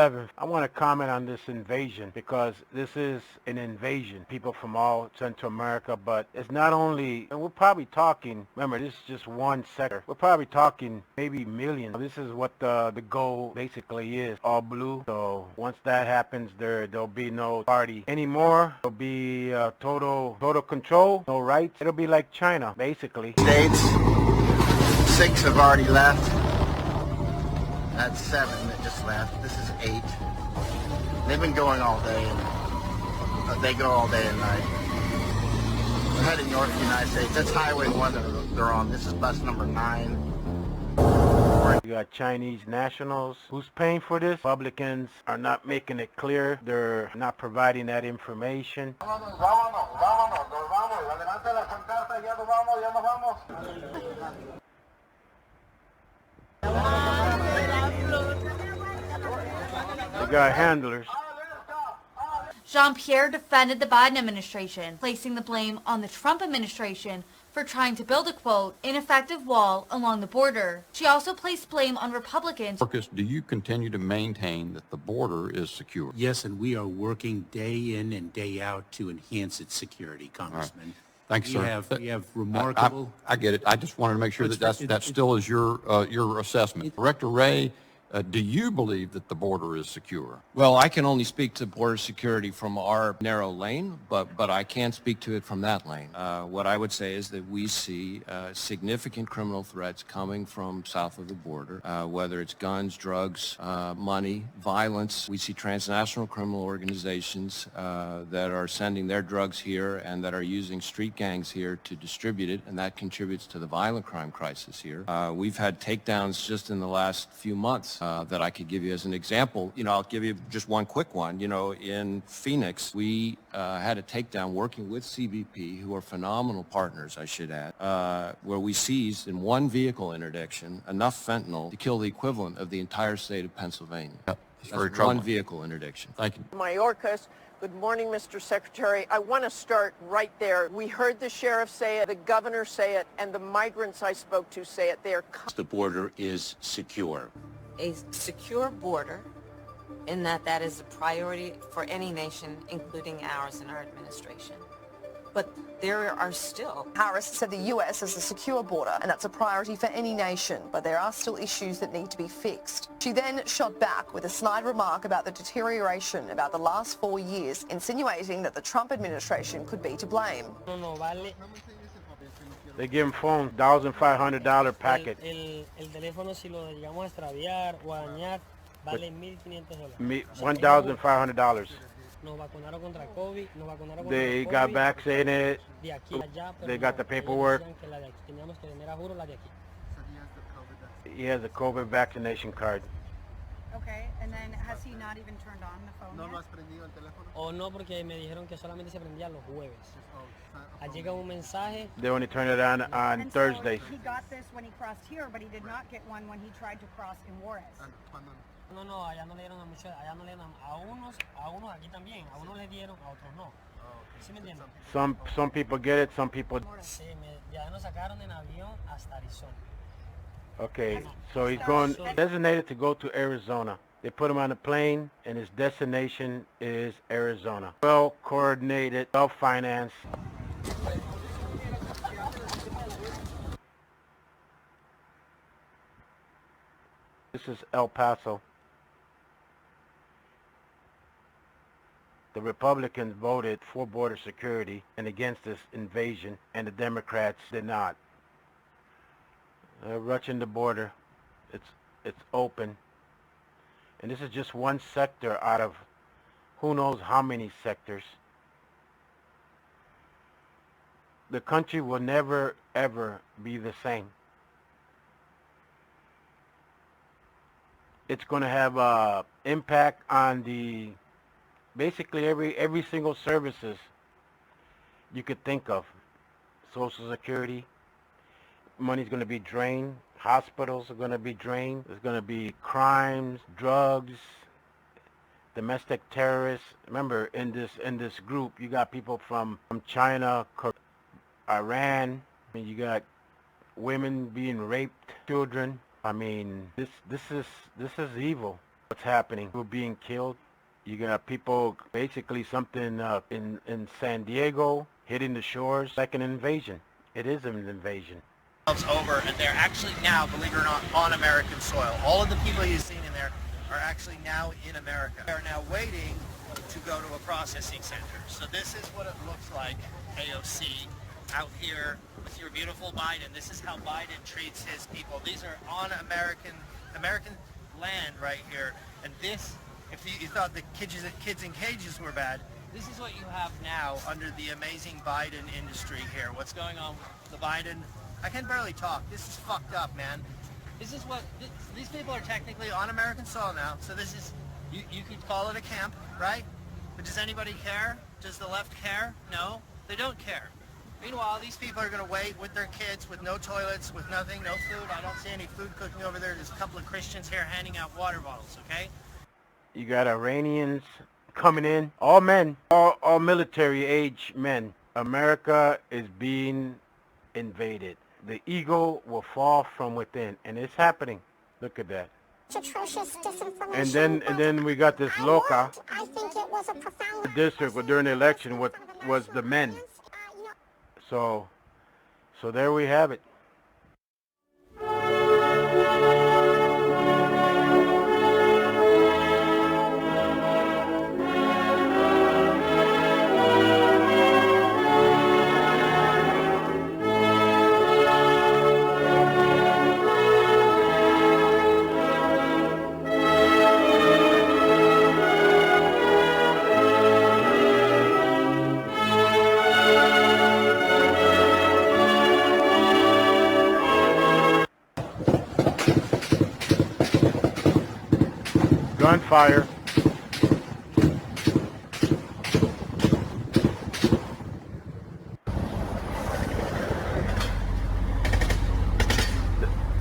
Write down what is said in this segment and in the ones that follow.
11th, I want to comment on this invasion because this is an invasion. People from all Central America, but it's not only, and we're probably talking, remember, this is just one sector. We're probably talking maybe millions. This is what the goal basically is, all blue. So once that happens, there'll be no party anymore. There'll be total control, no rights. It'll be like China, basically. States, 6 have already left. That's 7 that just left. This is 8. They've been going all day, and they go all day and night. We're heading north of the United States. That's Highway 1 that they're on. This is bus number 9. You got Chinese nationals. Who's paying for this? Republicans are not making it clear. They're not providing that information. They got handlers. Jean-Pierre defended the Biden administration, placing the blame on the Trump administration for trying to build a, quote, ineffective wall along the border. She also placed blame on Republicans. Marcus, do you continue to maintain that the border is secure? Yes, and we are working day in and day out to enhance its security, Congressman. Right. Thanks, sir. We have remarkable... I get it. I just wanted to make sure that still is your assessment. Director Wray, do you believe that the border is secure? Well, I can only speak to border security from our narrow lane, but I can't speak to it from that lane. What I would say is that we see significant criminal threats coming from south of the border, whether it's guns, drugs, money, violence. We see transnational criminal organizations that are sending their drugs here and that are using street gangs here to distribute it, and that contributes to the violent crime crisis here. We've had takedowns just in the last few months that I could give you as an example. I'll give you just one quick one. In Phoenix, we had a takedown working with CBP, who are phenomenal partners, I should add, where we seized in one vehicle interdiction enough fentanyl to kill the equivalent of the entire state of Pennsylvania. Yep. That's one vehicle interdiction. Thank you. Mayorkas. Good morning, Mr. Secretary. I want to start right there. We heard the sheriff say it, the governor say it, and the migrants I spoke to say it. The border is secure. A secure border, in that is a priority for any nation, including ours and our administration. But there are still... Harris said the US is a secure border, and that's a priority for any nation, but there are still issues that need to be fixed. She then shot back with a snide remark about the deterioration about the last 4 years, insinuating that the Trump administration could be to blame. They give them phones, $1,500 packet. El teléfono, si lo llegamos a extraviar o a dañar, vale $1,500. $1,500. Nos vacunaron contra COVID, nos vacunaron contra They COVID. got vaccinated. De aquí a allá, They got the paperwork. que la de aquí, teníamos que tener a juro la de aquí. He has a COVID vaccination card. Okay, and then has he not even turned on the phone yet? O no, porque me dijeron que solamente se prendía los jueves. Llega un mensaje. They only turn it on And Thursdays. So he got this when he crossed here, but he did not get one when he tried to cross in Juarez. No, allá no le dieron a muchos, allá no le dieron a unos aquí también, a unos le dieron, a otros no. ¿Sí me entienden? Some people get it, some people. Sí, ya nos sacaron en avión hasta Arizona. Okay, so he's going designated to go to Arizona. They put him on a plane, and his destination is Arizona. Well coordinated, well financed. This is El Paso. The Republicans voted for border security and against this invasion, and the Democrats did not. They're rushing the border. It's open. And this is just one sector out of who knows how many sectors. The country will never, ever be the same. It's going to have an impact on basically every single services you could think of. Social Security, money's going to be drained. Hospitals are going to be drained. There's going to be crimes, drugs, domestic terrorists. Remember, in this group, you got people from China, Iran. I mean, you got women being raped, children. I mean, this is evil. what's happening. People being killed. You got people, basically something in San Diego hitting the shores like an invasion. It is an invasion. Over, and they're actually now, believe it or not, on American soil. All of the people you've seen in there are actually now in America. They're now waiting to go to a processing center. So this is what it looks like, AOC, out here with your beautiful Biden. This is how Biden treats his people. These are on American land right here. And this, if you thought the kids in cages were bad, this is what you have now under the amazing Biden industry here. What's going on with the Biden? I can barely talk. This is fucked up, man. This is what, these people are technically on American soil now. So this is, you could call it a camp, right? But does anybody care? Does the left care? No, they don't care. Meanwhile, these people are going to wait with their kids, with no toilets, with nothing, no food. I don't see any food cooking over there. There's a couple of Christians here handing out water bottles, okay? You got Iranians coming in, all men, all military age men. America is being invaded. The eagle will fall from within, and it's happening. Look at that. Atrocious disinformation. And then we got this loca. I think it was a profound. The district during the election was the men. So there we have it. Gunfire.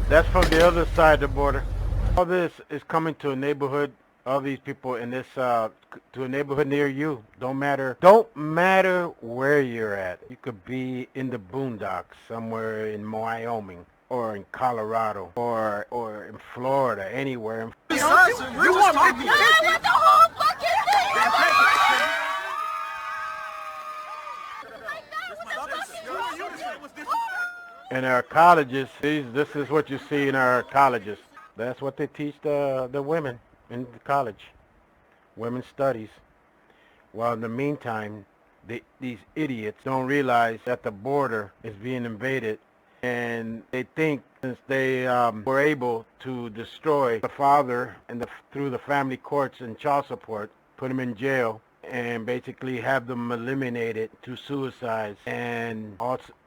That's from the other side of the border. All this is coming to a neighborhood. All these people in this to a neighborhood near you. Don't matter where you're at. You could be in the boondocks somewhere in Wyoming, or in Colorado, or in Florida, anywhere. You want my the whole fucking thing! In our colleges, this is what you see in our colleges. That's what they teach the women in the college. Women's studies. While in the meantime, these idiots don't realize that the border is being invaded. And they think since they were able to destroy the father and through the family courts and child support, put him in jail, and basically have them eliminated to suicides and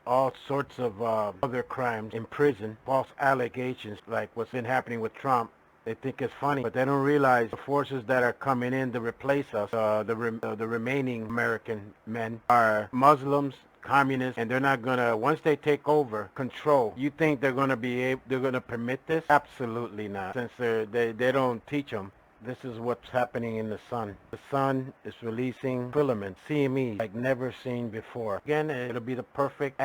all sorts of other crimes in prison, false allegations like what's been happening with Trump. They think it's funny, but they don't realize the forces that are coming in to replace us, the remaining American men, are Muslims, communists, and they're not gonna, once they take over control, you think they're gonna permit this? Absolutely not. Since they don't teach them. This is what's happening in the sun. The sun is releasing filaments, CME, like never seen before. Again, it'll be the perfect